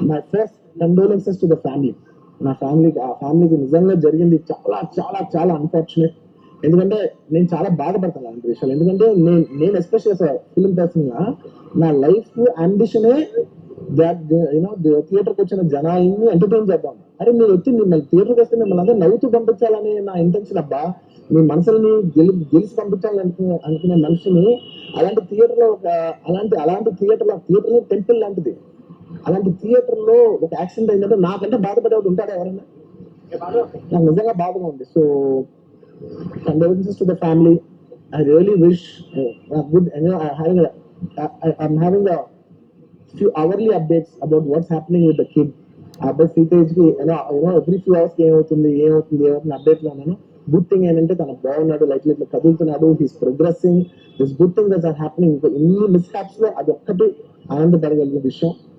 My first condolences to the family. ఆ ఫ్యామిలీకి నిజంగా జరిగింది చాలా చాలా చాలా అన్ఫార్చునేట్. ఎందుకంటే నేను చాలా బాధపడతాను అలాంటి విషయాలు. ఎందుకంటే నేను ఎస్పెషల్ ఫిల్మ్ పర్సన్ గా నా లైఫ్ అంబిషనే థియేటర్కి వచ్చిన జనాల్ని ఎంటర్టైన్ చేద్దాం. అరే మీరు వచ్చి మిమ్మల్ని థియేటర్కి వస్తే మిమ్మల్ని అందరూ నవ్వుతూ పంపించాలని నా ఇంటెన్షన్ అబ్బా. మీ మనసుల్ని గెలిచి పంపించాలని అనుకునే మనిషిని అలాంటి థియేటర్ లో అలాంటి థియేటర్ టెంపుల్ లాంటిది. అలాంటి థియేటర్ లో ఒక యాక్సిడెంట్ అయిందంటే నాకంటే బాధపడేవాడు ఉంటాడా ఎవరైనా? నాకు నిజంగా బాధగా ఉంది. So condolences to the family. I really wish good. I'm having a few hourly updates about what's happening with the kid. అబ్బాయి ఫీటేజ్ కి ఎవ్రీ ఫ్యూ అవర్స్ ఏమవుతుంది అప్డేట్ లో ఉన్నాను. గుడ్ థింగ్ ఏంటంటే తను బాగున్నాడు, లైక్ ఇట్లా కదులుతున్నాడు, he's progressing. This good thing that's are happening. ఇన్ని మిస్హాప్స్ లో అది ఒక్కటి ఆనందపడగలిగిన విషయం.